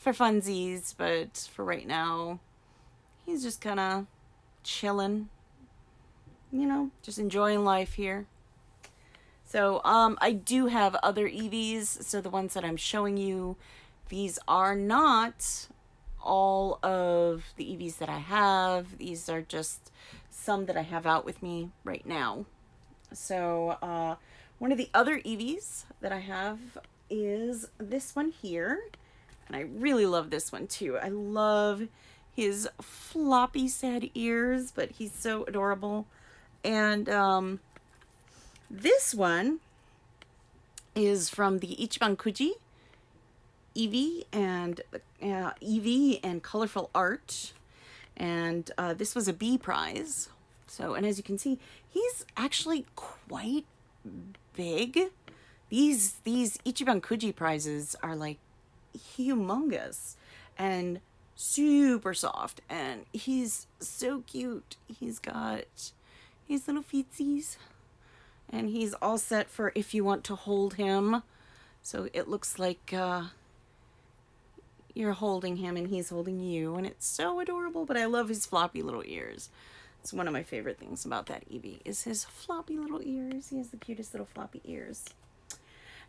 for funsies, but for right now, he's just kind of chilling, you know, just enjoying life here. So I do have other eevees. So the ones that I'm showing you, these are not all of the eevees that I have. These are just some that I have out with me right now. So one of the other eevees that I have is this one here. And I really love this one too. I love his floppy sad ears, but he's so adorable. And this one is from the Ichiban Kuji eevee and colorful art. And this was a B prize. So, and as you can see, he's actually quite big. These Ichiban Kuji prizes are like humongous and super soft, and he's so cute. He's got his little feetsies, and he's all set for if you want to hold him. So it looks like you're holding him and he's holding you, and it's so adorable. But I love his floppy little ears. It's one of my favorite things about that eevee is his floppy little ears. He has the cutest little floppy ears.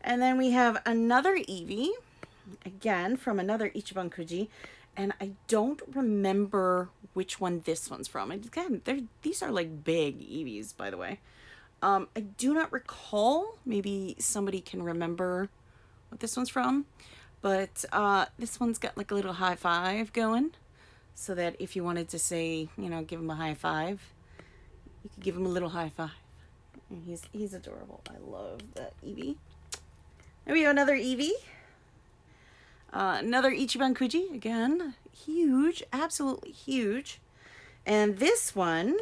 And then we have another eevee, again from another Ichiban Kuji, and I don't remember which one this one's from. And again, these are like big eevees, by the way. I do not recall. Maybe somebody can remember what this one's from. But this one's got like a little high five going. So that if you wanted to say, you know, give him a high five, you could give him a little high five. And he's adorable. I love that eevee. There we go, another eevee. Another Ichiban Kuji. Again, huge. Absolutely huge. And this one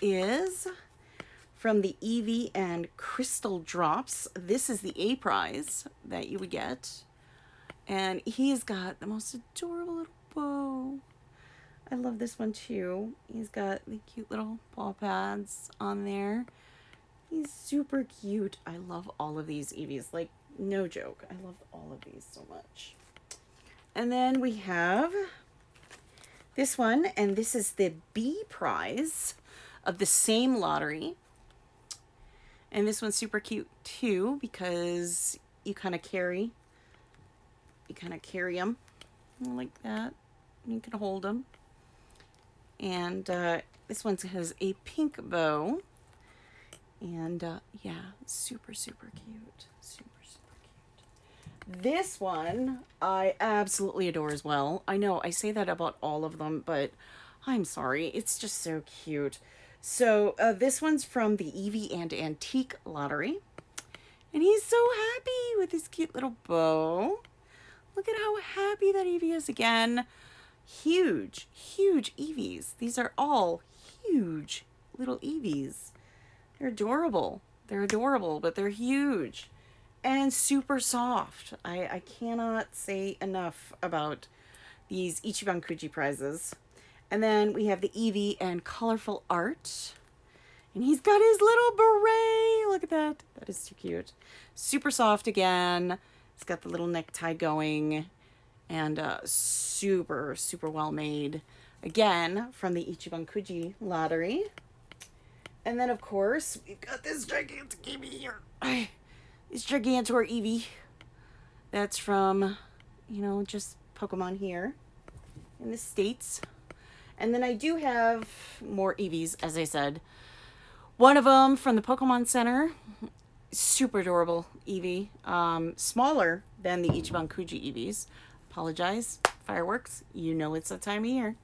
is from the Eevee and Crystal Drops. This is the A prize that you would get. And he's got the most adorable little bow. I love this one too. He's got the cute little paw pads on there. He's super cute. I love all of these Eevees. Like, no joke. I love all of these so much. And then we have this one. And this is the B prize of the same lottery. And this one's super cute too because you kind of carry them like that. You can hold them. And this one has a pink bow. And yeah, super, super cute. Super, super cute. This one I absolutely adore as well. I know I say that about all of them, but I'm sorry. It's just so cute. So this one's from the Eevee and Antique Lottery. And he's so happy with his cute little bow. Look at how happy that Eevee is again. Huge, huge Eevees. These are all huge little Eevees. They're adorable. They're adorable, but they're huge and super soft. I cannot say enough about these Ichiban Kuji prizes. And then we have the Eevee and Colorful Art. And he's got his little beret. Look at that. That is too cute. Super soft again. It's got the little necktie going. And super, super well made. Again, from the Ichiban Kuji lottery. And then, of course, we've got this gigantic Eevee here. This Gigantor Eevee. That's from, you know, just Pokemon here in the States. And then I do have more Eevees, as I said. One of them from the Pokemon Center. Super adorable Eevee. Smaller than the Ichiban Kuji Eevees. Apologize. Fireworks. You know it's that time of year.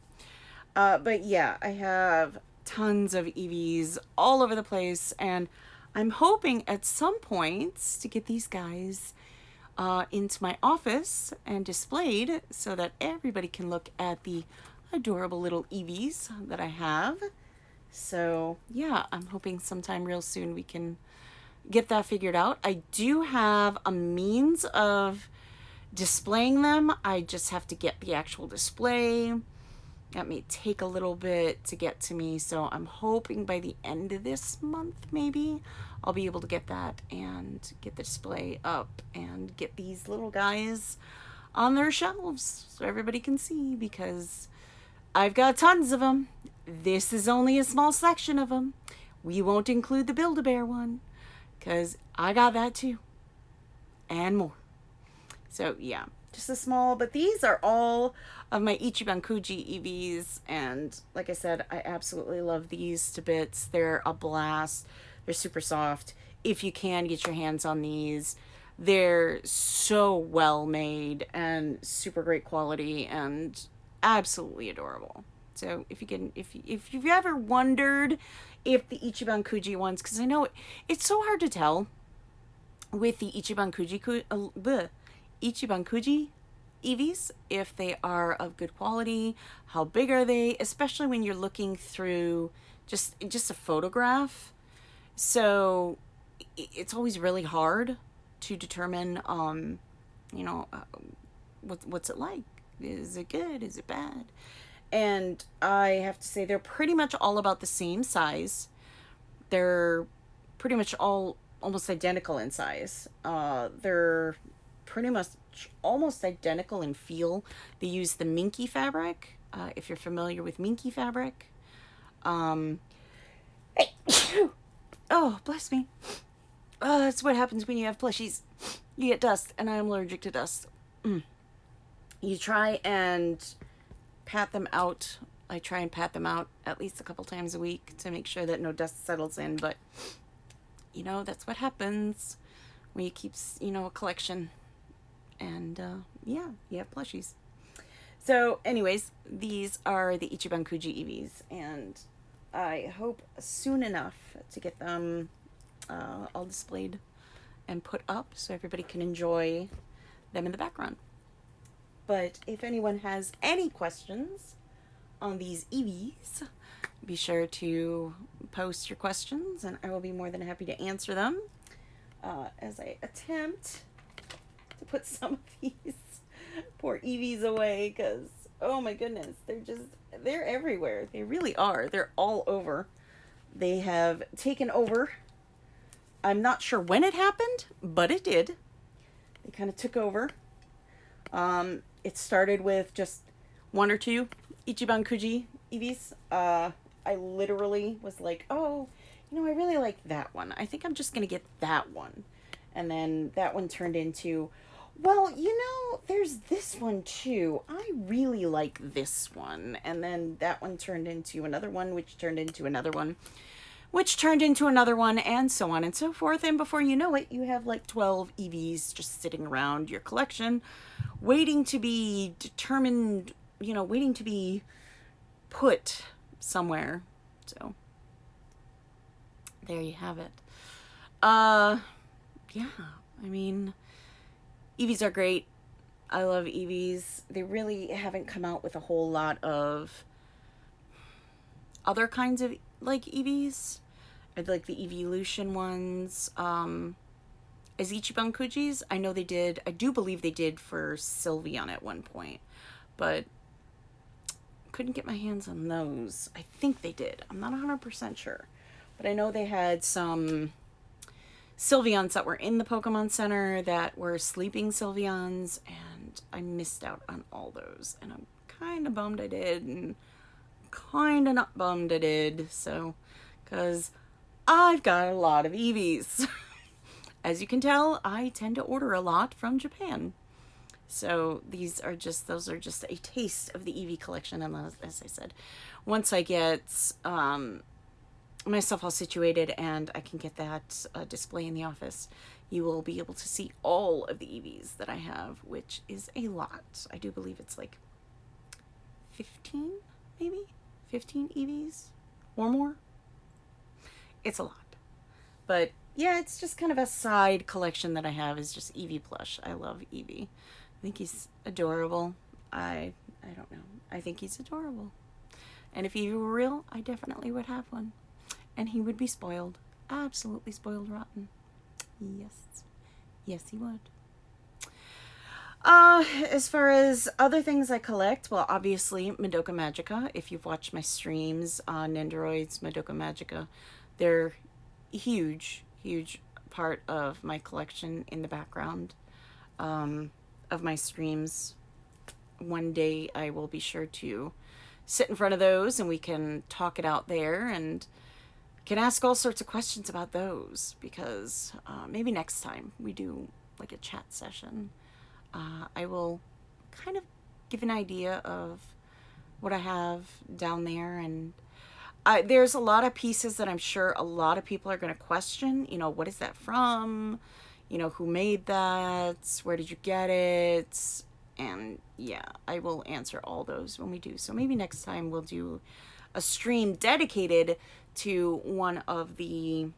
But yeah, I have tons of Eevees all over the place. And I'm hoping at some point to get these guys into my office and displayed so that everybody can look at the adorable little Eevees that I have. So yeah, I'm hoping sometime real soon we can get that figured out. I do have a means of displaying them. I just have to get the actual display. That may take a little bit to get to me, so I'm hoping by the end of this month maybe I'll be able to get that and get the display up and get these little guys on their shelves so everybody can see, because I've got tons of them. This is only a small section of them. We won't include the Build-A-Bear one, because I got that too. And more. So yeah, just a small, but these are all of my Ichiban Kuji EVs. And like I said, I absolutely love these to bits. They're a blast. They're super soft. If you can get your hands on these, they're so well made and super great quality and absolutely adorable. So if you can, if you've ever wondered if the Ichiban Kuji ones, because I know it's so hard to tell with the Ichiban Kuji EVs if they are of good quality, how big are they, especially when you're looking through just a photograph. So it's always really hard to determine, you know, what's it like? Is it good? Is it bad? And I have to say, they're pretty much all about the same size. They're pretty much all almost identical in size. They're pretty much almost identical in feel. They use the minky fabric, if you're familiar with minky fabric. Um, oh, bless me. That's what happens when you have plushies. You get dust, and I'm allergic to dust. You try and pat them out. I try and pat them out at least a couple times a week to make sure that no dust settles in, but you know, that's what happens when you keep, you know, a collection. And yeah, you have plushies. So anyways, these are the Ichiban Kuji EVs, and I hope soon enough to get them all displayed and put up so everybody can enjoy them in the background. But if anyone has any questions on these EVs, be sure to post your questions and I will be more than happy to answer them as I attempt to put some of these poor EVs away, because oh my goodness, they're everywhere. They really are. They're all over. They have taken over. I'm not sure when it happened, but it did. They kind of took over. It started with just one or two Ichiban Kuji EVs. I literally was like, oh, you know, I really like that one. I think I'm just going to get that one. And then that one turned into, well, you know, there's this one too. I really like this one. And then that one turned into another one, which turned into another one, which turned into another one, and so on and so forth. And before you know it, you have like 12 EVs just sitting around your collection, waiting to be determined, you know, waiting to be put somewhere. So there you have it. Yeah, I mean, EVs are great. I love EVs. They really haven't come out with a whole lot of other kinds of like EVs. I'd like the Evolution ones. As Ichiban Kujis, I know they did. I do believe they did for Sylveon at one point, but couldn't get my hands on those. I think they did. I'm not 100% sure, but I know they had some Sylveons that were in the Pokemon Center that were sleeping Sylveons, and I missed out on all those, and I'm kind of bummed I did, and kind of not bummed I did. So, because I've got a lot of EVs. As you can tell, I tend to order a lot from Japan. So those are just a taste of the EV collection. And as I said, once I get myself all situated and I can get that display in the office, you will be able to see all of the EVs that I have, which is a lot. I do believe it's like 15, maybe 15 EVs or more. It's a lot. But yeah, it's just kind of a side collection that I have, is just Eevee plush. I love Eevee. I think he's adorable. I don't know. I think he's adorable. And if Eevee were real, I definitely would have one. And he would be spoiled. Absolutely spoiled rotten. Yes. Yes, he would. As far as other things I collect, well, obviously Madoka Magica. If you've watched my streams on Nendoroid's Madoka Magica, they're huge part of my collection in the background. of my streams, one day I will be sure to sit in front of those and we can talk it out there and can ask all sorts of questions about those, because maybe next time we do like a chat session, I will kind of give an idea of what I have down there. And there's a lot of pieces that I'm sure a lot of people are going to question. You know, what is that from? You know, who made that? Where did you get it? And yeah, I will answer all those when we do. So maybe next time we'll do a stream dedicated to one of the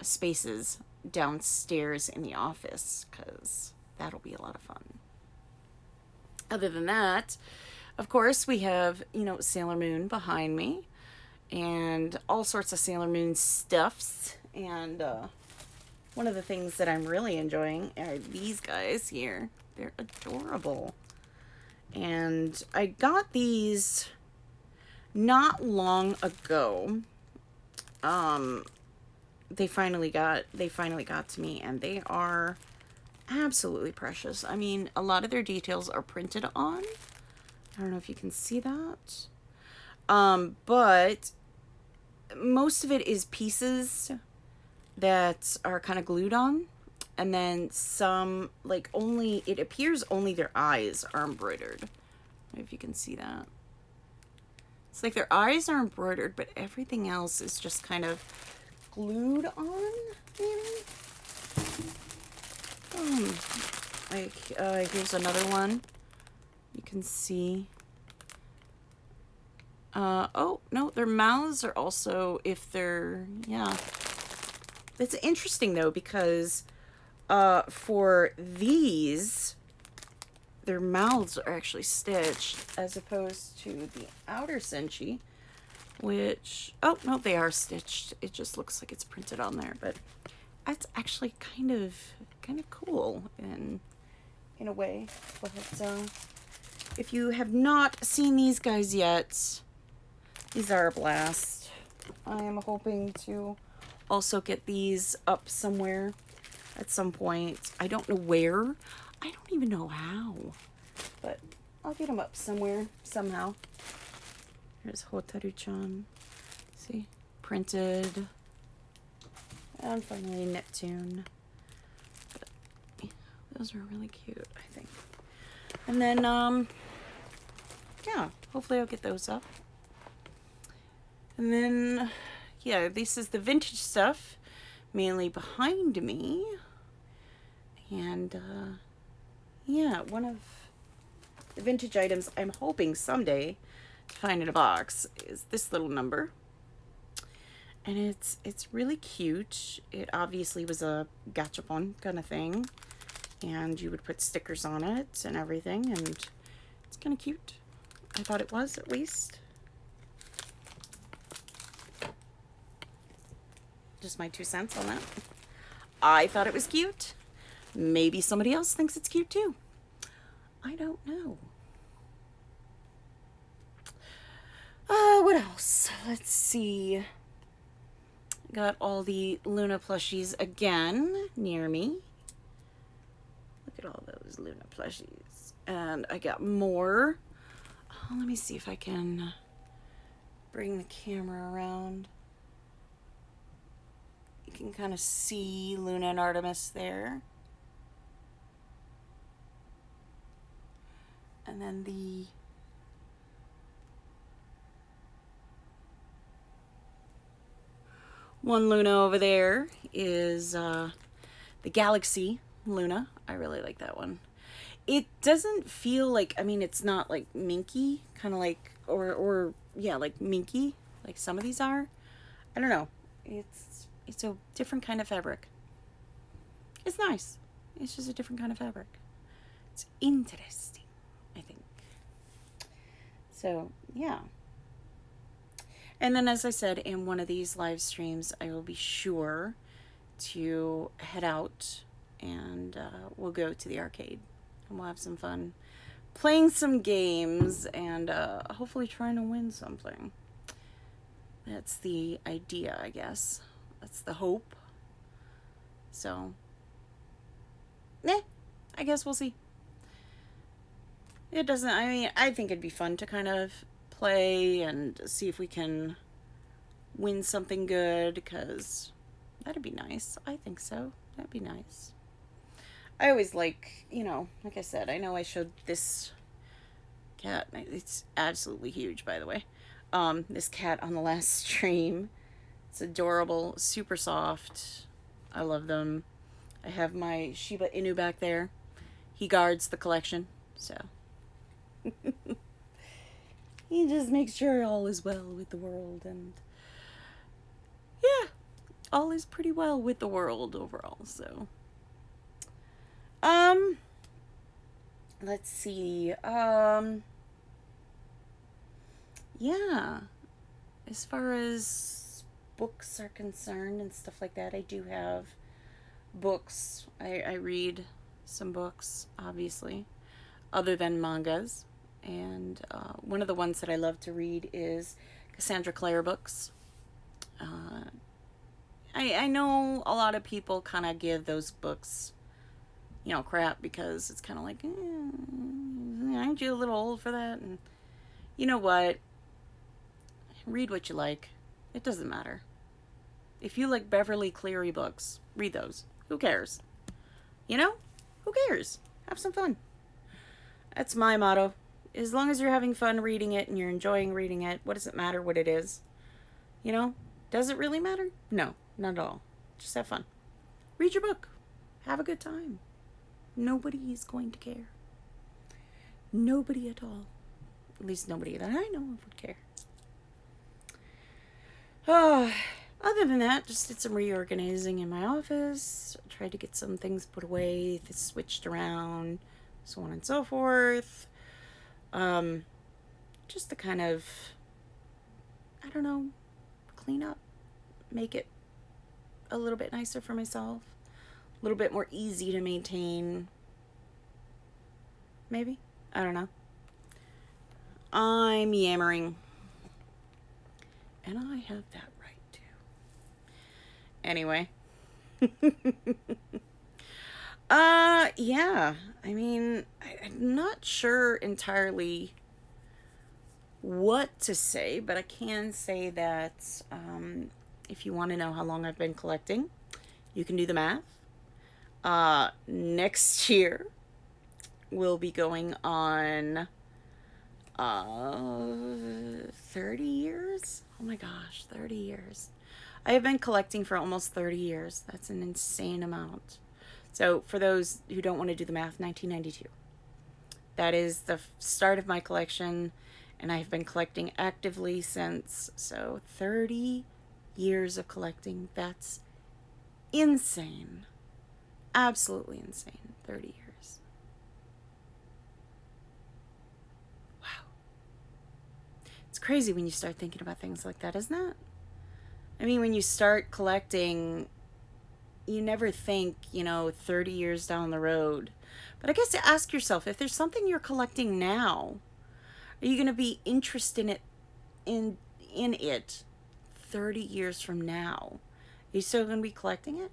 spaces downstairs in the office, because that'll be a lot of fun. Other than that, of course, we have, you know, Sailor Moon behind me and all sorts of Sailor Moon stuffs. And one of the things that I'm really enjoying are these guys here. They're adorable. And I got these not long ago. They finally got to me, and they are absolutely precious. I mean, a lot of their details are printed on. I don't know if you can see that. But most of it is pieces that are kind of glued on. And then some, like, only, it appears only their eyes are embroidered. If you can see that. It's like their eyes are embroidered, but everything else is just kind of glued on, maybe? Here's another one. You can see. Oh, no, their mouths are also, if they're, yeah. That's interesting, though, because for these, their mouths are actually stitched, as opposed to the outer Senshi, which, oh, no, they are stitched. It just looks like it's printed on there, but that's actually kind of cool in a way. But if you have not seen these guys yet, these are a blast. I am hoping to also get these up somewhere at some point. I don't know where. I don't even know how. But I'll get them up somewhere, somehow. Here's Hotaru-chan. See? Printed. And finally Neptune. But yeah, those are really cute, I think. And then, yeah, hopefully I'll get those up. And then, yeah, this is the vintage stuff, mainly behind me. And, yeah, one of the vintage items I'm hoping someday to find in a box is this little number. And it's really cute. It obviously was a gachapon kind of thing. And you would put stickers on it and everything. And it's kind of cute. I thought it was, at least. Just my 2 cents on that. I thought it was cute. Maybe somebody else thinks it's cute too. I don't know. What else? Let's see. Got all the Luna plushies again near me. Look at all those Luna plushies. And I got more. Oh, let me see if I can bring the camera around. You can kind of see Luna and Artemis there. And then the one Luna over there is the Galaxy Luna. I really like that one. It doesn't feel like, I mean, it's not like minky, kind of like, or yeah, like minky, like some of these are. I don't know. It's a different kind of fabric. It's nice. It's just a different kind of fabric. It's interesting, I think. So, yeah. And then, as I said, in one of these live streams, I will be sure to head out and we'll go to the arcade. And we'll have some fun playing some games and hopefully trying to win something. That's the idea, I guess. That's the hope. So, I guess we'll see. it doesn't, I mean, I think it'd be fun to kind of play and see if we can win something good, because that'd be nice. I think so. That'd be nice. I always like, like I said, I know I showed this cat. It's absolutely huge, by the way. This cat on the last stream. It's adorable, super soft. I love them. I have my Shiba Inu back there. He guards the collection, so he just makes sure all is well with the world, and yeah, all is pretty well with the world overall. So, um, let's see. Yeah, as far as books are concerned and stuff like that, I do have books. I read some books, obviously, other than mangas. And one of the ones that I love to read is Cassandra Clare books. Uh, I know a lot of people kind of give those books, crap, because it's kind of like, aren't you a little old for that? And you know what? Read what you like. It doesn't matter. If you like Beverly Cleary books, read those. Who cares? Who cares? Have some fun. That's my motto. As long as you're having fun reading it and you're enjoying reading it, what does it matter what it is? Does it really matter? No, not at all. Just have fun. Read your book. Have a good time. Nobody is going to care. Nobody at all. At least nobody that I know of would care. Other than that, just did some reorganizing in my office. Tried to get some things put away, switched around, so on and so forth. Just to kind of, I don't know, clean up, make it a little bit nicer for myself, a little bit more easy to maintain. Maybe? I don't know. I'm yammering. And I have that right too. Anyway. Yeah. I mean, I'm not sure entirely what to say, but I can say that if you want to know how long I've been collecting, you can do the math. Next year, we'll be going on 30 years? Oh my gosh, 30 years. I have been collecting for almost 30 years. That's an insane amount. So, for those who don't want to do the math, 1992. That is the start of my collection, and I've been collecting actively since. So, 30 years of collecting. That's insane. Absolutely insane. 30 years. Wow. It's crazy when you start thinking about things like that, isn't it? I mean, when you start collecting, you never think, 30 years down the road. But I guess to ask yourself, if there's something you're collecting now, are you going to be interested in it 30 years from now? Are you still going to be collecting it?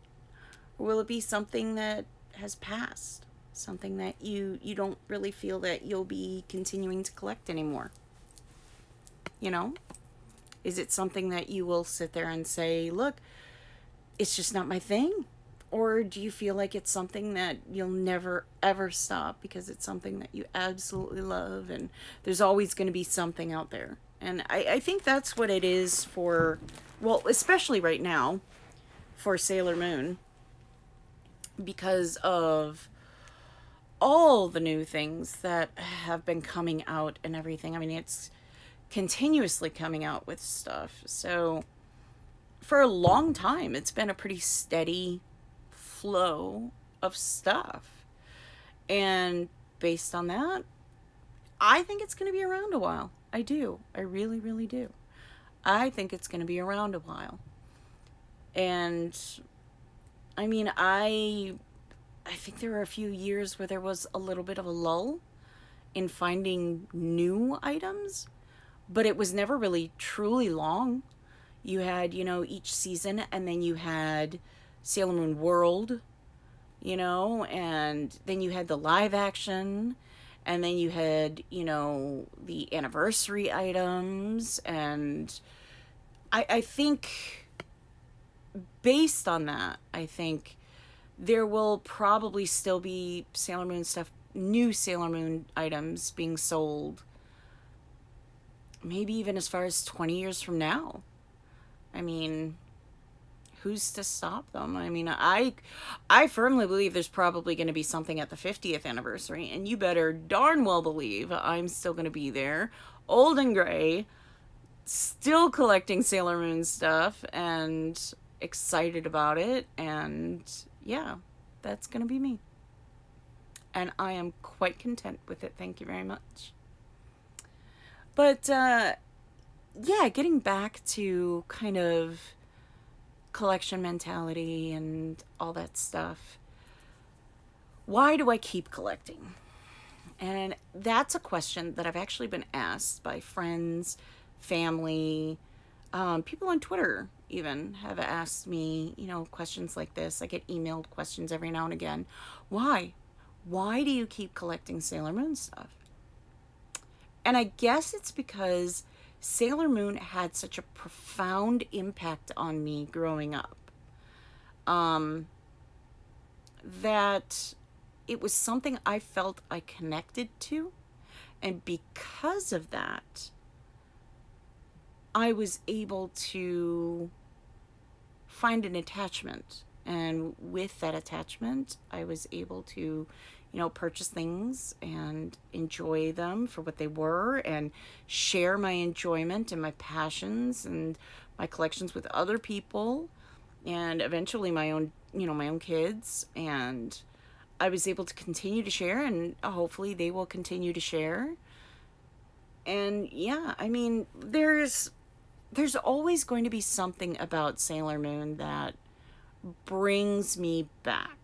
Or will it be something that has passed? Something that you don't really feel that you'll be continuing to collect anymore? Is it something that you will sit there and say, look, it's just not my thing? Or do you feel like it's something that you'll never, ever stop because it's something that you absolutely love and there's always going to be something out there? And I think that's what it is for, well, especially right now, for Sailor Moon, because of all the new things that have been coming out and everything. I mean, it's continuously coming out with stuff. So for a long time, it's been a pretty steady flow of stuff. And based on that, I think it's going to be around a while. I do. I really, really do. I think it's going to be around a while. And I mean, I think there were a few years where there was a little bit of a lull in finding new items, but it was never really truly long. You had, each season, and then you had Sailor Moon World, and then you had the live action, And then you had, the anniversary items. And I think based on that, I think there will probably still be Sailor Moon stuff, new Sailor Moon items being sold, maybe even as far as 20 years from now. I mean, who's to stop them? I mean, I firmly believe there's probably going to be something at the 50th anniversary, and you better darn well believe I'm still going to be there, old and gray, still collecting Sailor Moon stuff and excited about it. And yeah, that's going to be me. And I am quite content with it. Thank you very much. But yeah, getting back to kind of collection mentality and all that stuff. Why do I keep collecting? And that's a question that I've actually been asked by friends, family, people on Twitter even have asked me, questions like this. I get emailed questions every now and again. Why? Why do you keep collecting Sailor Moon stuff? And I guess it's because Sailor Moon had such a profound impact on me growing up. That it was something I felt I connected to. And because of that, I was able to find an attachment. And with that attachment, I was able to, purchase things and enjoy them for what they were and share my enjoyment and my passions and my collections with other people and eventually my own, my own kids. And I was able to continue to share, and hopefully they will continue to share. And yeah, I mean, there's always going to be something about Sailor Moon that brings me back.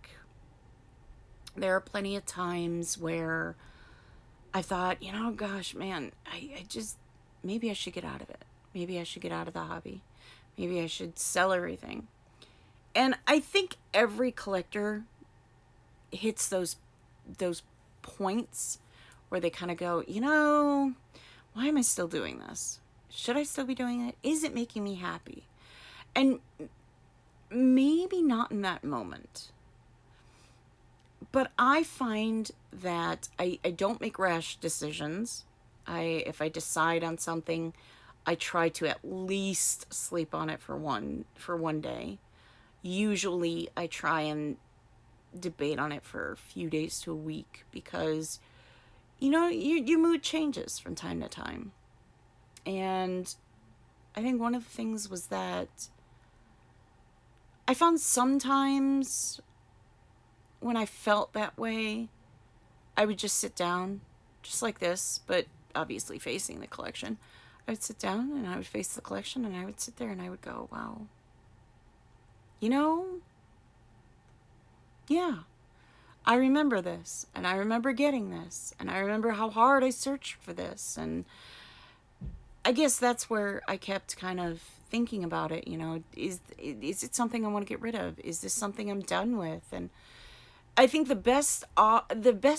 There are plenty of times where I thought, gosh, man, I just, maybe I should get out of it. Maybe I should get out of the hobby. Maybe I should sell everything. And I think every collector hits those points where they kind of go, why am I still doing this? Should I still be doing it? Is it making me happy? And maybe not in that moment. But I find that I don't make rash decisions. If I decide on something, I try to at least sleep on it for one day. Usually I try and debate on it for a few days to a week because your mood changes from time to time. And I think one of the things was that I found sometimes when I felt that way, I would just sit down, just like this, but obviously facing the collection. I would sit down and I would face the collection and I would sit there and I would go, wow. Yeah, I remember this, and I remember getting this, and I remember how hard I searched for this. And I guess that's where I kept kind of thinking about it. Is it something I want to get rid of? Is this something I'm done with? And I think the best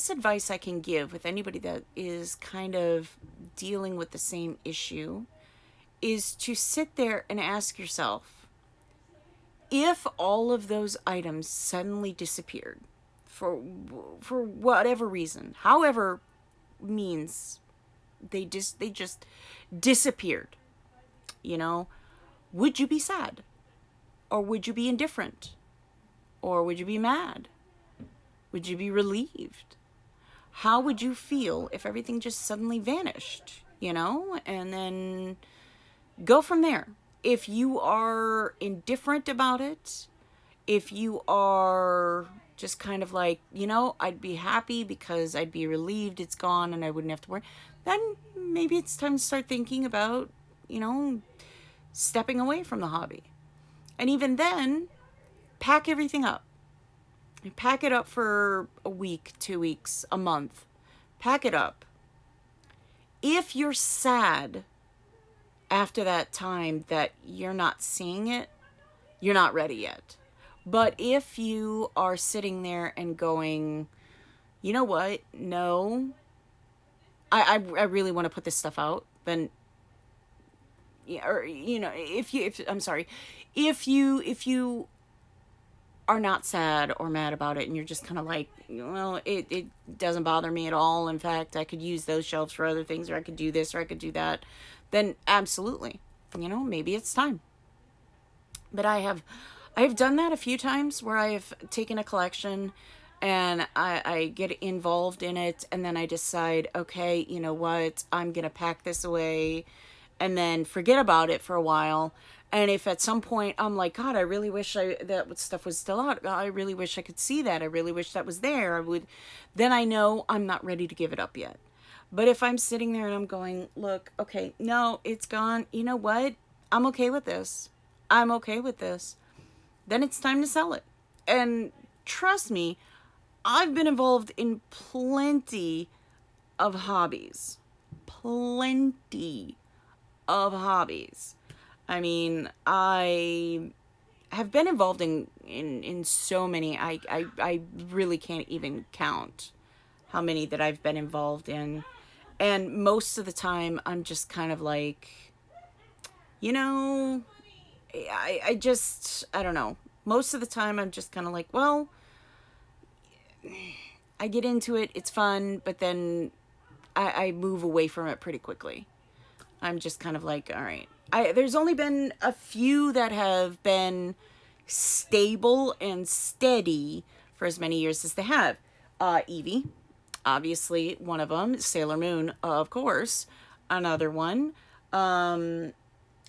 advice I can give with anybody that is kind of dealing with the same issue is to sit there and ask yourself, if all of those items suddenly disappeared for whatever reason, however means they just disappeared, would you be sad? Or would you be indifferent? Or would you be mad? Would you be relieved? How would you feel if everything just suddenly vanished, and then go from there. If you are indifferent about it, if you are just kind of like, I'd be happy because I'd be relieved it's gone and I wouldn't have to worry, then maybe it's time to start thinking about, stepping away from the hobby. And even then, pack everything up. Pack it up for a week, 2 weeks, a month. Pack it up. If you're sad after that time that you're not seeing it, you're not ready yet. But if you are sitting there and going, you know what? No, I really want to put this stuff out, then, yeah, or, you know, if I'm sorry, if you are not sad or mad about it and you're just kind of like, well, it doesn't bother me at all. In fact, I could use those shelves for other things, or I could do this, or I could do that, then absolutely, you know, maybe it's time. But I've done that a few times where I've taken a collection and I get involved in it, and then I decide, okay, you know what, I'm gonna pack this away and then forget about it for a while. And if at some point I'm like, God, I really wish that stuff was still out. I really wish I could see that. I really wish that was there. I would, then I know I'm not ready to give it up yet. But if I'm sitting there and I'm going, look, okay, no, it's gone. You know what? I'm okay with this. I'm okay with this. Then it's time to sell it. And trust me, I've been involved in plenty of hobbies. Plenty of hobbies. I mean, I have been involved in so many. I really can't even count how many that I've been involved in. And most of the time, I'm just kind of like, you know, I don't know. Most of the time, I'm just kind of like, well, I get into it, it's fun, but then I move away from it pretty quickly. I'm just kind of like, all right. There's only been a few that have been stable and steady for as many years as they have. Eevee, obviously one of them. Sailor Moon, of course, another one. And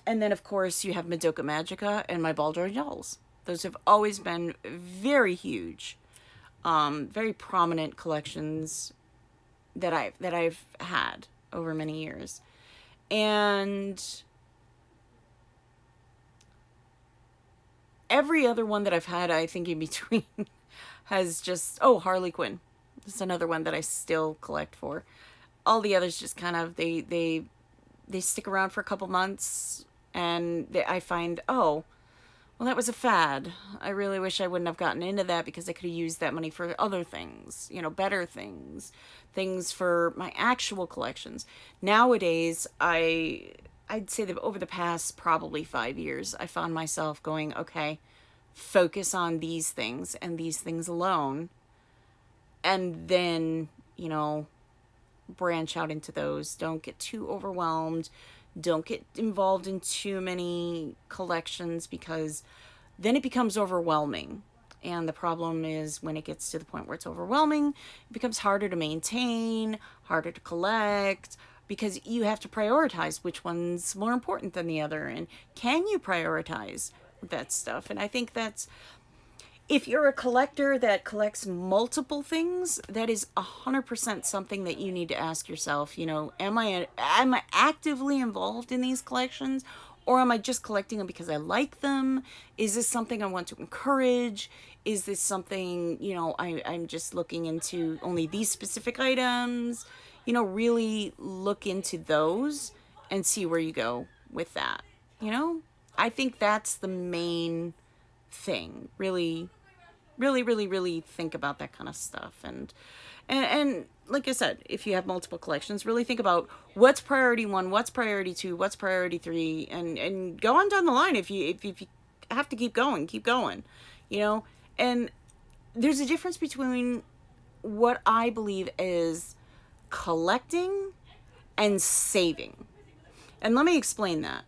then, of course, you have Madoka Magica and my Baldurn Dolls. Those have always been very huge, very prominent collections that I've had over many years. And every other one that I've had, I think, in between has just, oh, Harley Quinn. This is another one that I still collect for. All the others just kind of, they stick around for a couple months, and I find, oh, well, that was a fad. I really wish I wouldn't have gotten into that, because I could have used that money for other things, you know, better things, things for my actual collections. Nowadays, I'd say that over the past probably 5 years, I found myself going, okay, focus on these things and these things alone, and then, you know, branch out into those. Don't get too overwhelmed. Don't get involved in too many collections, because then it becomes overwhelming. And the problem is, when it gets to the point where it's overwhelming, it becomes harder to maintain, harder to collect, because you have to prioritize which one's more important than the other. And can you prioritize that stuff? And I think that's, if you're a collector that collects multiple things, that is 100% something that you need to ask yourself. You know, am I actively involved in these collections, or am I just collecting them because I like them? Is this something I want to encourage? Is this something, you know, I'm just looking into only these specific items? You know, really look into those and see where you go with that. You know, I think that's the main thing. Really think about that kind of stuff. And like I said, if you have multiple collections, really think about what's priority one, what's priority two, what's priority three, and go on down the line. If you have to keep going, you know. And there's a difference between what I believe is collecting and saving. And let me explain that.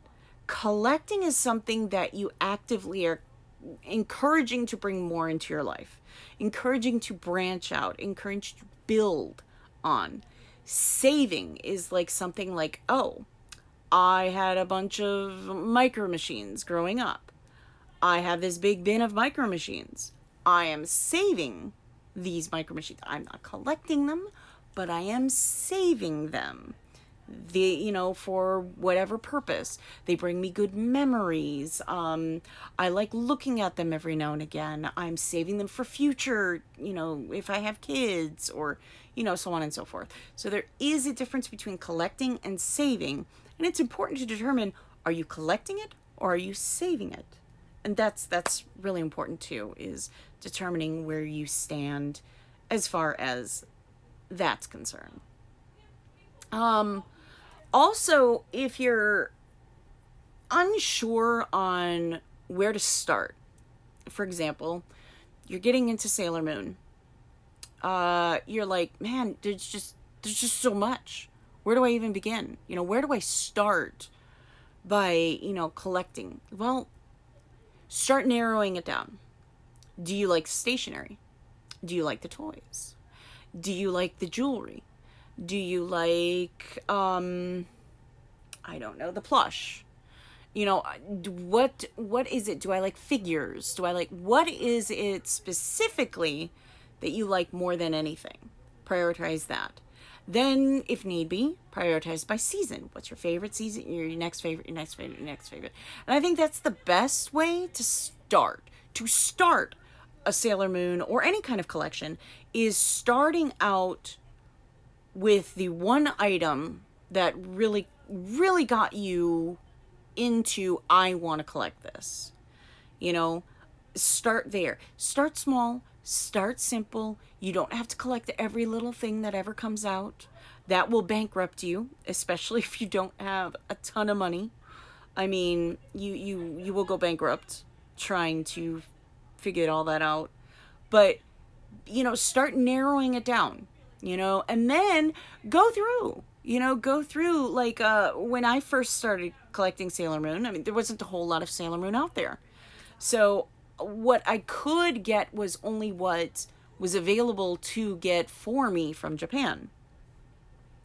Collecting is something that you actively are encouraging to bring more into your life, encouraging to branch out, encouraging to build on. Saving is like something like, oh, I had a bunch of micro machines growing up. I have this big bin of micro machines. I am saving these micro machines. I'm not collecting them, but I am saving them. You know, for whatever purpose. They bring me good memories. I like looking at them every now and again. I'm saving them for future, you know, if I have kids, or, you know, so on and so forth. So there is a difference between collecting and saving, and it's important to determine, are you collecting it or are you saving it? And that's really important too, is determining where you stand as far as that's concerned. Um, Also, if you're unsure on where to start, for example, you're getting into Sailor Moon. You're like, man, there's just so much. Where do I even begin? Where do I start by, collecting? Well, start narrowing it down. Do you like stationery? Do you like the toys? Do you like the jewelry? Do you like I don't know, the plush? What is it? Do I like figures? Do I like What is it specifically that you like more than anything? Prioritize that. Then, if need be, prioritize by season. What's your favorite season? Your next favorite, your next favorite, your next favorite. And I think that's the best way to start. To start a Sailor Moon or any kind of collection is starting out with the one item that really, really got you into, I want to collect this. You know, Start there. Start small, start simple. You don't have to collect every little thing that ever comes out. That will bankrupt you, especially if you don't have a ton of money. I mean, you will go bankrupt trying to figure all that out. But start narrowing it down, and then go through like when I first started collecting Sailor Moon. I mean, there wasn't a whole lot of Sailor Moon out there. So what I could get was only what was available to get for me from Japan.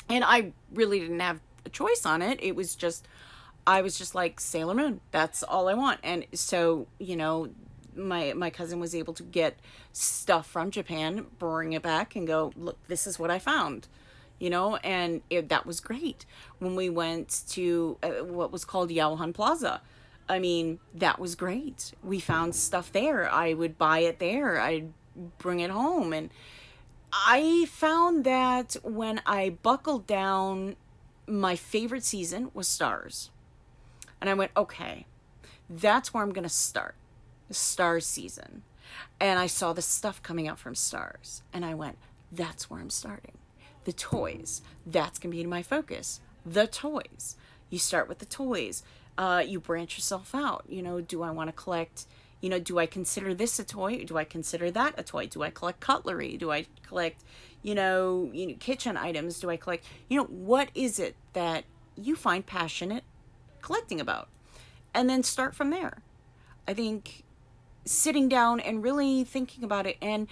And I really didn't have a choice on it. I was just like, Sailor Moon, that's all I want. And so, my cousin was able to get stuff from Japan, bring it back and go, look, this is what I found. And that was great. When we went to what was called Yaohan Plaza, I mean, that was great. We found stuff there. I would buy it there. I'd bring it home. And I found that when I buckled down, my favorite season was Stars. And I went, okay, that's where I'm going to start. The Stars season. And I saw the stuff coming out from Stars. And I went, that's where I'm starting. The toys. That's going to be my focus. The toys. You start with the toys. You branch yourself out. Do I want to collect, do I consider this a toy? Do I consider that a toy? Do I collect cutlery? Do I collect, kitchen items? Do I collect, what is it that you find passionate collecting about? And then start from there. I think sitting down and really thinking about it. And,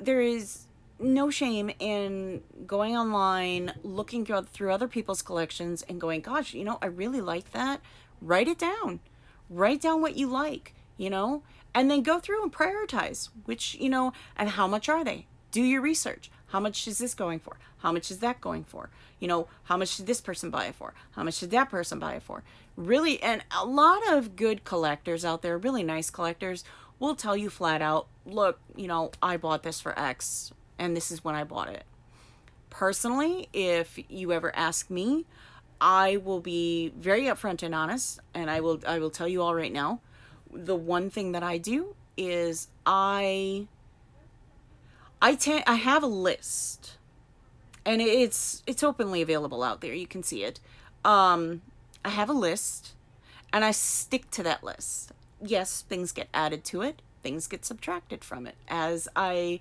there is no shame in going online, looking through other people's collections and going, gosh, I really like that. Write it down. Write down what you like, and then go through and prioritize which, and how much are they? Do your research. How much is this going for? How much is that going for? How much did this person buy it for? How much did that person buy it for? Really, and a lot of good collectors out there, really nice collectors, will tell you flat out, look, I bought this for X, and this is when I bought it. Personally, if you ever ask me, I will be very upfront and honest, and I will tell you all right now. The one thing that I do is I have a list, and it's openly available out there. You can see it. I have a list, and I stick to that list. Yes, things get added to it, things get subtracted from it as I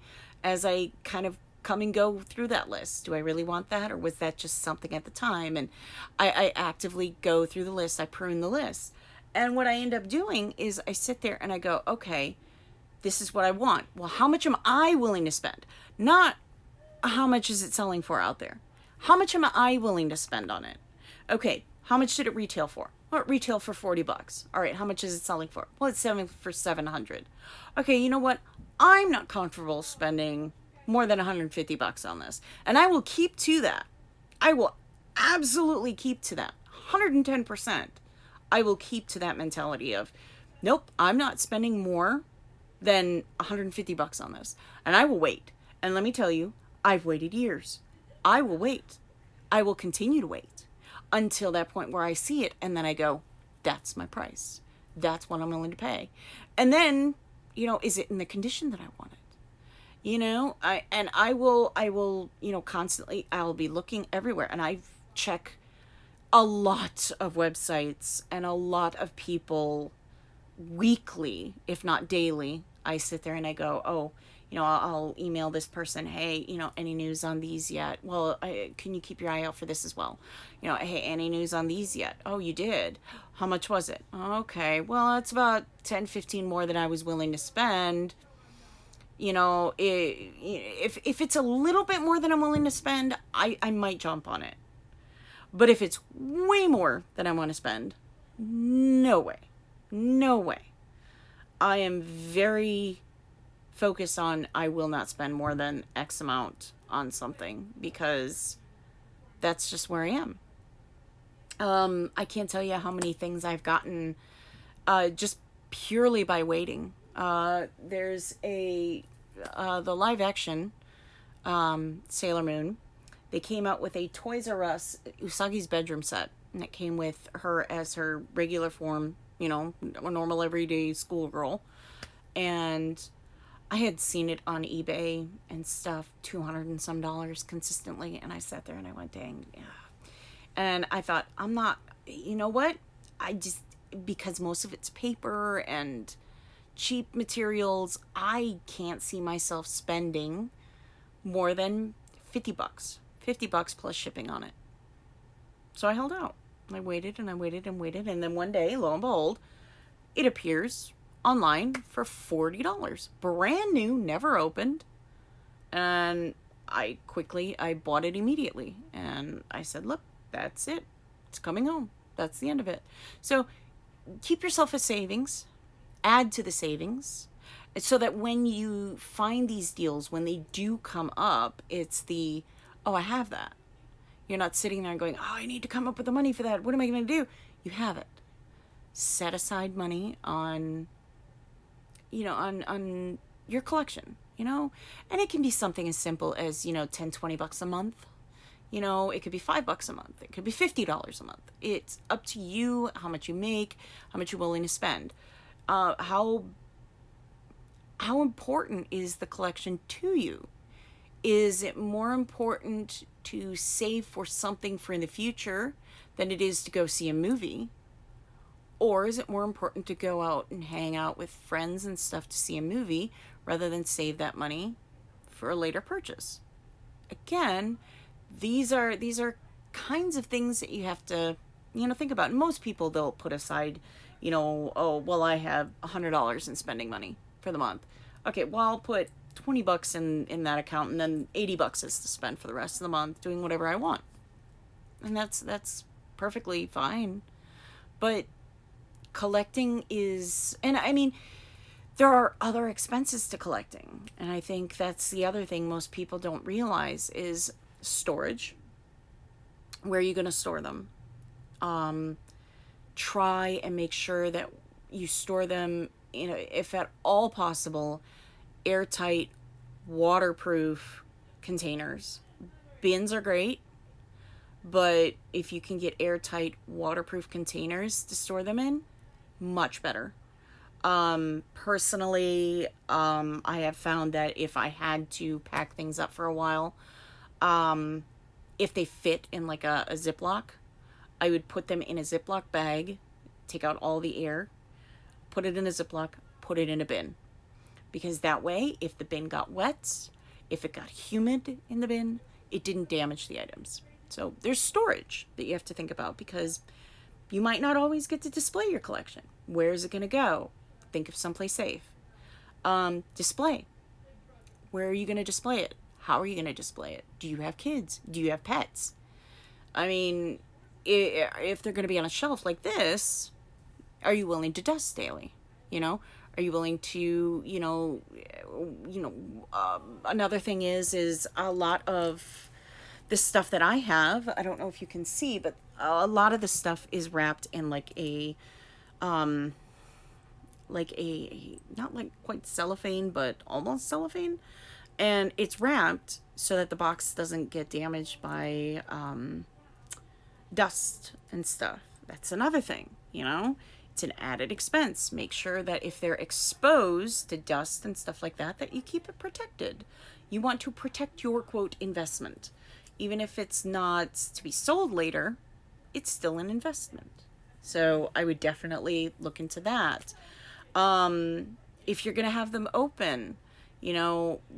kind of come and go through that list. Do I really want that, or was that just something at the time? And I actively go through the list. I prune the list. And what I end up doing is I sit there and I go, okay, this is what I want. Well, how much am I willing to spend? Not how much is it selling for out there. How much am I willing to spend on it? Okay, how much did it retail for? Well, it retailed for $40. All right, how much is it selling for? Well, it's selling for $700. Okay, you know what? I'm not comfortable spending more than $150 on this. And I will keep to that. I will absolutely keep to that. 110%. I will keep to that mentality of, nope, I'm not spending more than $150 on this. And I will wait. And let me tell you, I've waited years. I will wait. I will continue to wait until that point where I see it. And then I go, that's my price. That's what I'm willing to pay. And then, is it in the condition that I want it? I will, constantly, I'll be looking everywhere, and I check a lot of websites and a lot of people weekly, if not daily. I sit there and I go, oh, I'll email this person, hey, any news on these yet? Well, can you keep your eye out for this as well? Hey, any news on these yet? Oh, you did. How much was it? Okay, well, it's about 10, 15 more than I was willing to spend. If it's a little bit more than I'm willing to spend, I might jump on it. But if it's way more than I want to spend, no way. No way. I am very focused on I will not spend more than X amount on something because that's just where I am. I can't tell you how many things I've gotten just purely by waiting. There's the live action Sailor Moon. They came out with a Toys R Us Usagi's bedroom set, and it came with her as her regular form, a normal everyday schoolgirl. And I had seen it on eBay and stuff, $200 and some consistently, and I sat there and I went, dang, yeah. And I thought, I'm not, you know what? I just, because most of it's paper and cheap materials, I can't see myself spending more than $50. $50 plus shipping on it. So I held out. I waited and I waited and waited, and then one day, lo and behold, it appears online for $40. Brand new, never opened. And I bought it immediately. And I said, look, that's it. It's coming home. That's the end of it. So keep yourself a savings. Add to the savings. So that when you find these deals, when they do come up, it's oh, I have that. You're not sitting there and going, oh, I need to come up with the money for that. What am I going to do? You have it. Set aside money on your collection, and it can be something as simple as, 10, $20 a month. It could be $5 a month. It could be $50 a month. It's up to you how much you make, how much you're willing to spend. How important is the collection to you? Is it more important to save for something for in the future than it is to go see a movie? Or is it more important to go out and hang out with friends and stuff to see a movie rather than save that money for a later purchase? Again, these are kinds of things that you have to, think about. And most people, they'll put aside, oh, well, I have $100 in spending money for the month. Okay, well, I'll put $20 in that account, and then $80 is to spend for the rest of the month doing whatever I want. And that's perfectly fine. But collecting is, and I mean, there are other expenses to collecting. And I think that's the other thing most people don't realize is storage. Where are you going to store them? Try and make sure that you store them, if at all possible, airtight, waterproof containers. Bins are great, but if you can get airtight, waterproof containers to store them in, much better. Personally, I have found that if I had to pack things up for a while, if they fit in like a Ziploc, I would put them in a Ziploc bag, take out all the air, put it in a Ziploc, put it in a bin. Because that way, if the bin got wet, if it got humid in the bin, it didn't damage the items. So there's storage that you have to think about, because you might not always get to display your collection. Where is it going to go? Think of someplace safe. Display. Where are you going to display it? How are you going to display it? Do you have kids? Do you have pets? I mean, if they're going to be on a shelf like this, are you willing to dust daily? Are you willing to, another thing is a lot of the stuff that I have, I don't know if you can see, but a lot of the stuff is wrapped in like a not like quite cellophane, but almost cellophane. And it's wrapped so that the box doesn't get damaged by dust and stuff. That's another thing, It's it's an added expense. Make sure that if they're exposed to dust and stuff like that, that you keep it protected. You want to protect your quote investment. Even if it's not to be sold later, it's still an investment. So I would definitely look into that. If you're going to have them open,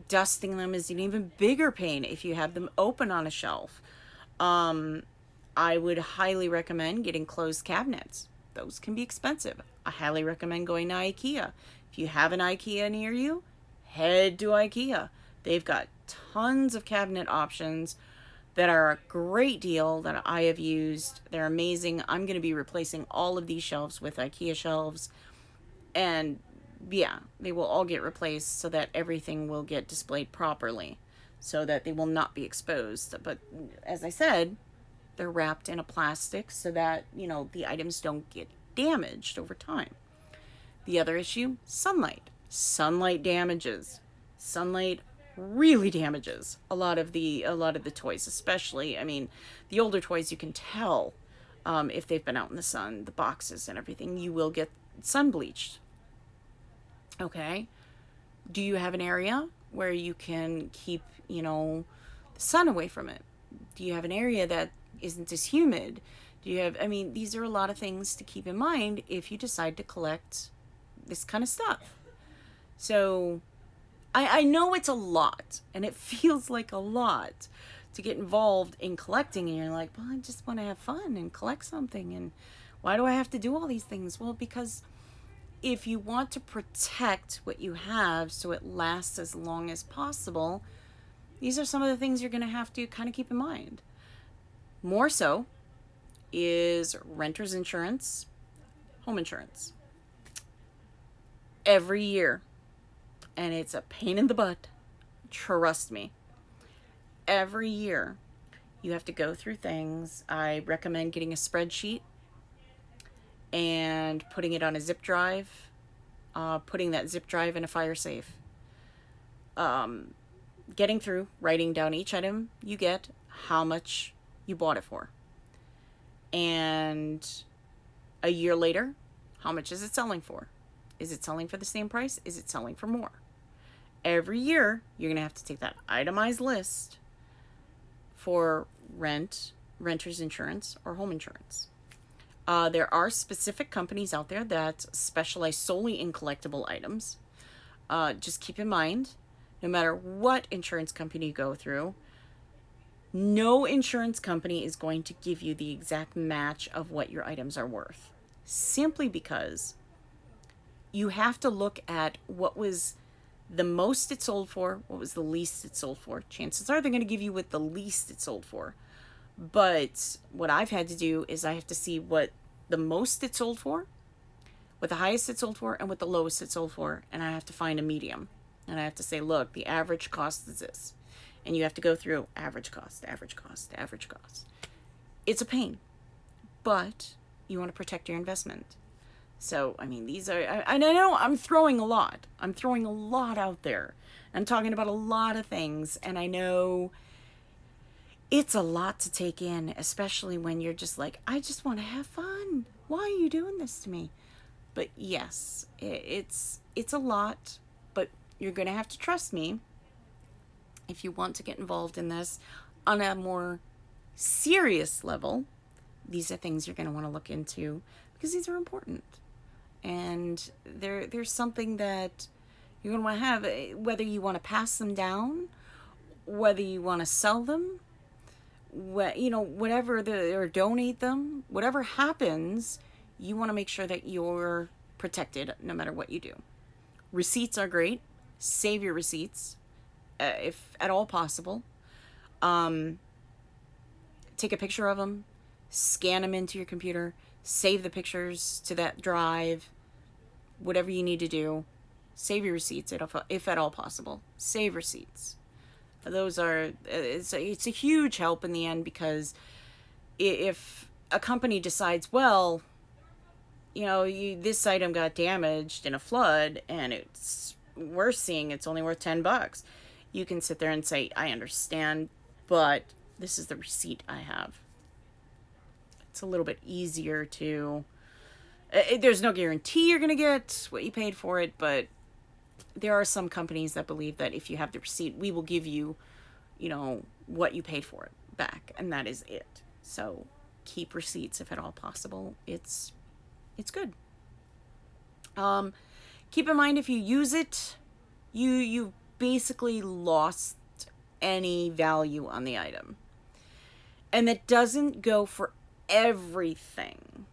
dusting them is an even bigger pain if you have them open on a shelf. I would highly recommend getting closed cabinets. Those can be expensive. I highly recommend going to IKEA. If you have an IKEA near you, head to IKEA. They've got tons of cabinet options that are a great deal that I have used. They're amazing. I'm going to be replacing all of these shelves with IKEA shelves. And yeah, they will all get replaced so that everything will get displayed properly so that they will not be exposed. But as I said, they're wrapped in a plastic so that, the items don't get damaged over time. The other issue, sunlight. Sunlight damages. Sunlight really damages a lot of the toys, especially, the older toys, you can tell if they've been out in the sun, the boxes and everything, you will get sun bleached. Okay. Do you have an area where you can keep, the sun away from it? Do you have an area that isn't as humid? Do you have, these are a lot of things to keep in mind if you decide to collect this kind of stuff. So I know it's a lot, and it feels like a lot to get involved in collecting, and you're like, well, I just want to have fun and collect something, and why do I have to do all these things? Well, because if you want to protect what you have so it lasts as long as possible, these are some of the things you're going to have to kind of keep in mind. More so is renter's insurance, home insurance. Every year, and it's a pain in the butt, trust me. Every year, you have to go through things. I recommend getting a spreadsheet and putting it on a zip drive, putting that zip drive in a fire safe. Getting through, writing down each item you get, how much you bought it for. And a year later, how much is it selling for? Is it selling for the same price? Is it selling for more? Every year, you're going to have to take that itemized list for renter's insurance, or home insurance. There are specific companies out there that specialize solely in collectible items. Just keep in mind, no matter what insurance company you go through, no insurance company is going to give you the exact match of what your items are worth. Simply because you have to look at what was the most it sold for, what was the least it sold for. Chances are they're going to give you what the least it sold for. But what I've had to do is I have to see what the most it sold for, what the highest it sold for, and what the lowest it sold for. And I have to find a medium. And I have to say, look, the average cost is this. And you have to go through average cost, average cost, average cost. It's a pain. But you want to protect your investment. So, these are, and I know I'm throwing a lot. I'm throwing a lot out there. I'm talking about a lot of things. And I know it's a lot to take in, especially when you're just like, I just want to have fun. Why are you doing this to me? But yes, it's a lot, but you're going to have to trust me if you want to get involved in this on a more serious level. These are things you're going to want to look into because these are important. And there's something that you're going to want to have, whether you want to pass them down, whether you want to sell them, whatever, or donate them, whatever happens, you want to make sure that you're protected no matter what you do. Receipts are great. Save your receipts if at all possible. Take a picture of them, scan them into your computer, save the pictures to that drive, whatever you need to do. Save your receipts if at all possible. Save receipts. Those are, it's a huge help in the end, because if a company decides, well, this item got damaged in a flood and we're seeing it's only worth $10, you can sit there and say, I understand, but this is the receipt I have. It's a little bit easier to There's no guarantee you're going to get what you paid for it, but there are some companies that believe that if you have the receipt, we will give you, what you paid for it back, and that is it. So keep receipts if at all possible. It's good. Keep in mind, if you use it, you basically lost any value on the item. And that doesn't go for everything.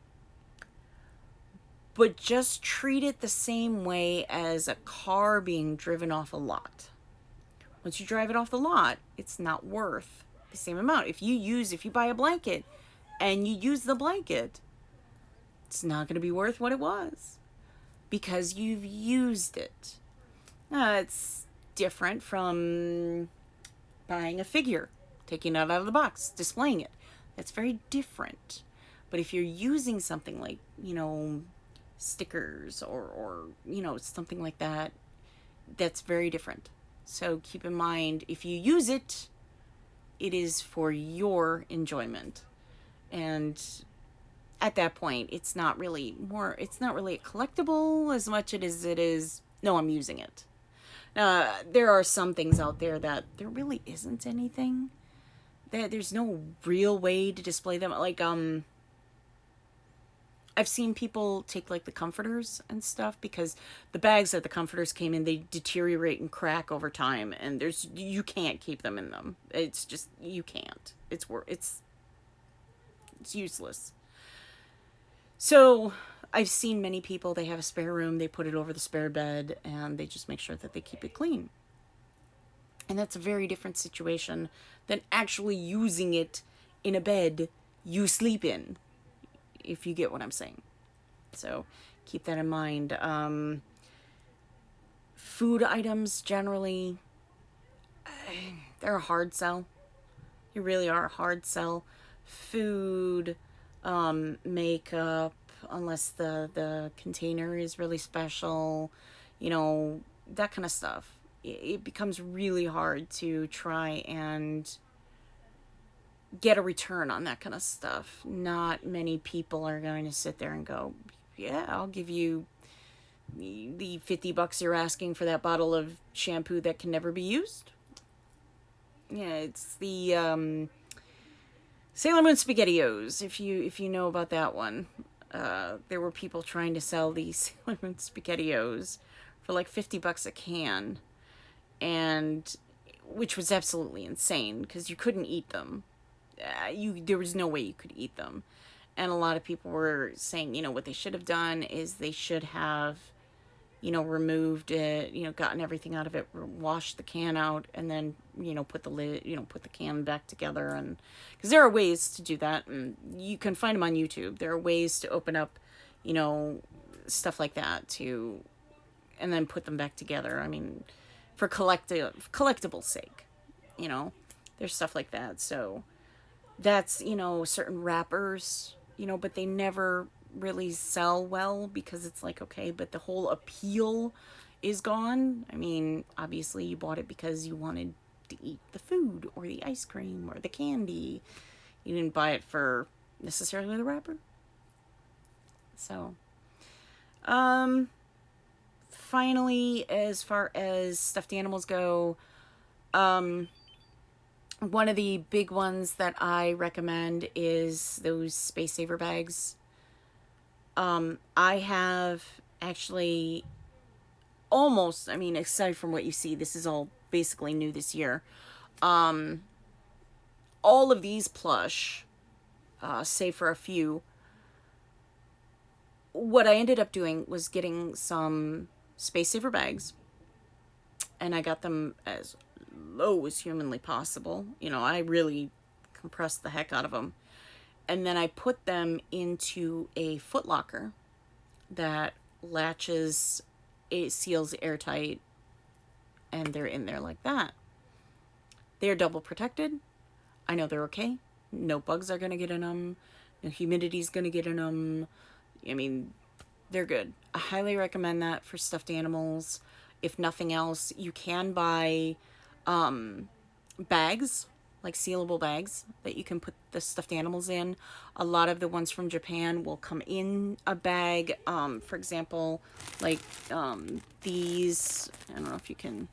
But just treat it the same way as a car being driven off a lot. Once you drive it off the lot, it's not worth the same amount. If you buy a blanket and you use the blanket, it's not going to be worth what it was because you've used it. It's different from buying a figure, taking it out of the box, displaying it. That's very different. But if you're using something like, stickers or something like that, that's very different. So keep in mind, if you use it, it is for your enjoyment. And at that point, it's not really a collectible as much as it is, no, I'm using it. There are some things out there that there really isn't anything. There's no real way to display them. Like, I've seen people take like the comforters and stuff, because the bags that the comforters came in, they deteriorate and crack over time, and you can't keep them in them. It's just, you can't. It's useless. So I've seen many people, they have a spare room, they put it over the spare bed, and they just make sure that they keep it clean. And that's a very different situation than actually using it in a bed you sleep in, if you get what I'm saying. So keep that in mind. Food items, generally, they're a hard sell. You really are a hard sell. Food, makeup, unless the container is really special, that kind of stuff. It becomes really hard to try and get a return on that kind of stuff. Not many people are going to sit there and go, yeah, I'll give you the $50 you're asking for that bottle of shampoo that can never be used. Yeah, it's the Sailor Moon SpaghettiOs, if you know about that one. There were people trying to sell these Sailor Moon SpaghettiOs for like $50 a can, and which was absolutely insane because you couldn't eat them. There was no way you could eat them. And a lot of people were saying, what they should have done is they should have, removed it, gotten everything out of it, washed the can out, and then, put the lid, put the can back together. And because there are ways to do that, and you can find them on YouTube. There are ways to open up, stuff like that and then put them back together. I mean, for collectible sake, there's stuff like that. So that's, certain wrappers, but they never really sell well because it's like, okay, but the whole appeal is gone. I mean, obviously you bought it because you wanted to eat the food or the ice cream or the candy. You didn't buy it for necessarily the wrapper. So, finally, as far as stuffed animals go, one of the big ones that I recommend is those Space Saver bags. I have actually almost, aside from what you see, this is all basically new this year. All of these plush, save for a few, what I ended up doing was getting some Space Saver bags, and I got them as low as humanly possible. I really compressed the heck out of them. And then I put them into a foot locker that latches, it seals airtight, and they're in there like that. They're double protected. I know they're okay. No bugs are going to get in them. No humidity's going to get in them. They're good. I highly recommend that for stuffed animals. If nothing else, you can buy bags like sealable bags that you can put the stuffed animals in. A lot of the ones from Japan will come in a bag. For example, like these, I don't know if you can,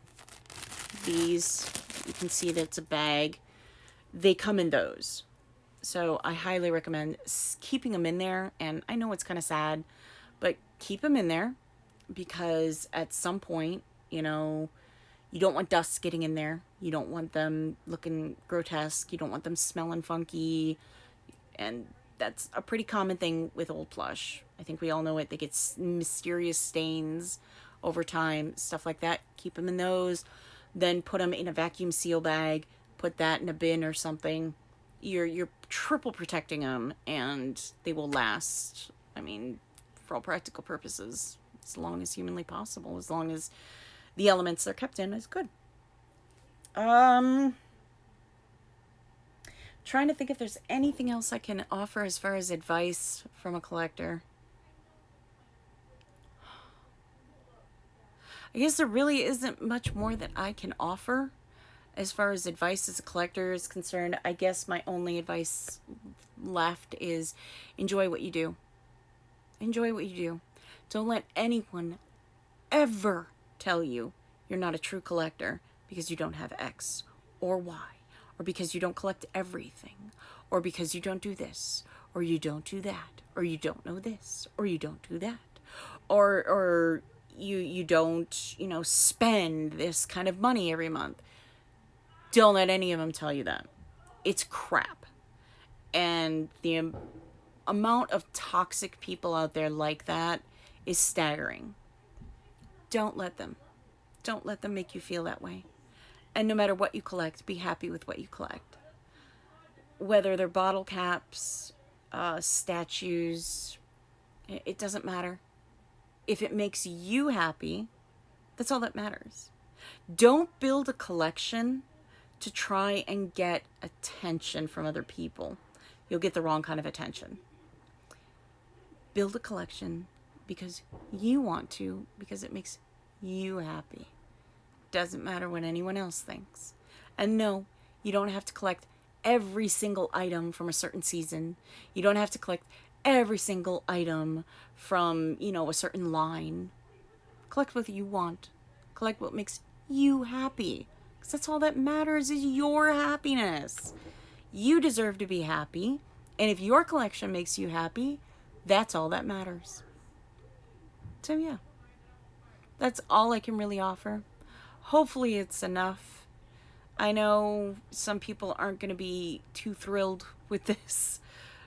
these, you can see that it's a bag. They come in those. So I highly recommend keeping them in there. And I know it's kind of sad, but keep them in there because at some point, you know, you don't want dust getting in there. You don't want them looking grotesque. You don't want them smelling funky. And that's a pretty common thing with old plush. I think we all know it. They get mysterious stains over time, stuff like that. Keep them in those. Then put them in a vacuum seal bag. Put that in a bin or something. You're triple protecting them, and they will last. I mean, for all practical purposes, as long as humanly possible, as long as the elements they're kept in is good. Trying to think if there's anything else I can offer as far as advice from a collector. I guess there really isn't much more that I can offer as far as advice as a collector is concerned. I guess my only advice left is enjoy what you do. Enjoy what you do. Don't let anyone ever tell you you're not a true collector because you don't have X or Y, or because you don't collect everything, or because you don't do this, or you don't do that, or you don't know this, or you don't do that, or you don't, you know, spend this kind of money every month. Don't let any of them tell you that. It's crap. And the amount of toxic people out there like that is staggering. Don't let them. Don't let them make you feel that way. And no matter what you collect, be happy with what you collect. Whether they're bottle caps, statues, it doesn't matter. If it makes you happy, that's all that matters. Don't build a collection to try and get attention from other people. You'll get the wrong kind of attention. Build a collection because you want to, because it makes you happy. Doesn't matter what anyone else thinks. And no, you don't have to collect every single item from a certain season. You don't have to collect every single item from, you know, a certain line. Collect what you want. Collect what makes you happy. Because that's all that matters is your happiness. You deserve to be happy. And if your collection makes you happy, that's all that matters. So yeah, that's all I can really offer. Hopefully it's enough. I know some people aren't going to be too thrilled with this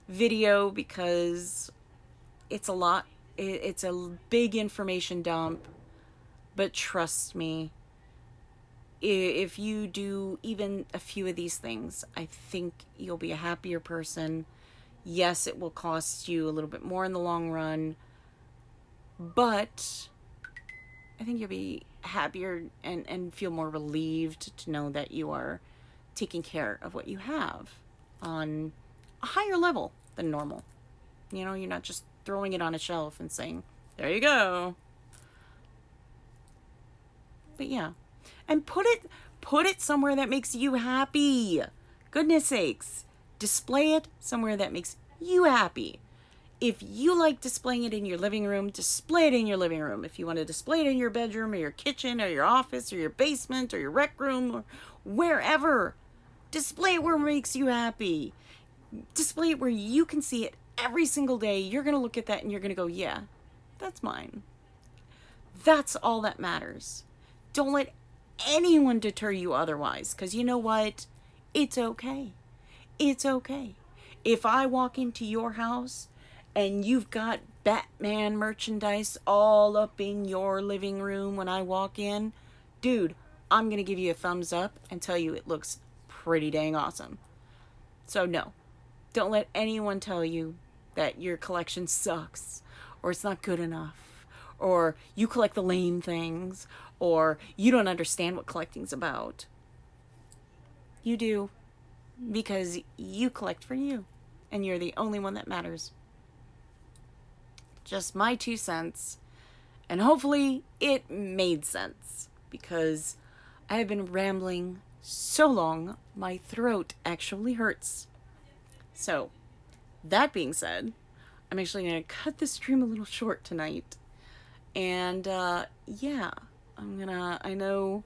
video because it's a lot. It's a big information dump. But trust me, if you do even a few of these things, I think you'll be a happier person. Yes, it will cost you a little bit more in the long run, but I think you'll be happier and feel more relieved to know that you are taking care of what you have on a higher level than normal. You know, you're not just throwing it on a shelf and saying, there you go. But yeah, and put it somewhere that makes you happy. Goodness sakes, display it somewhere that makes you happy. If you like displaying it in your living room, display it in your living room. If you want to display it in your bedroom or your kitchen or your office or your basement or your rec room or wherever, display it where it makes you happy. Display it where you can see it every single day. You're going to look at that and you're going to go, yeah, that's mine. That's all that matters. Don't let anyone deter you otherwise, because you know what? It's okay. It's okay. If I walk into your house and you've got Batman merchandise all up in your living room when I walk in, dude, I'm going to give you a thumbs up and tell you it looks pretty dang awesome. So no, don't let anyone tell you that your collection sucks or it's not good enough or you collect the lame things or you don't understand what collecting's about. You do, because you collect for you and you're the only one that matters. Just my 2 cents, and hopefully it made sense, because I have been rambling so long my throat actually hurts. So, that being said, I'm actually going to cut the stream a little short tonight. And yeah, I know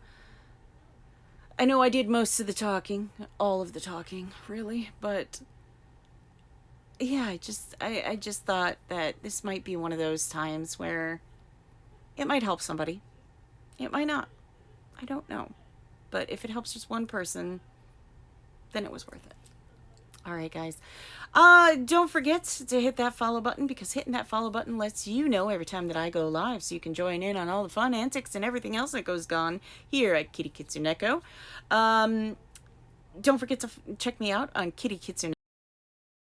I did most of the talking, all of the talking, really, but yeah, I just thought that this might be one of those times where it might help somebody. It might not. I don't know. But if it helps just one person, then it was worth it. All right, guys. Don't forget to hit that follow button, because hitting that follow button lets you know every time that I go live, so you can join in on all the fun antics and everything else that goes on here at Kitty Kitsuneko. Don't forget to check me out on Kitty Kitsune.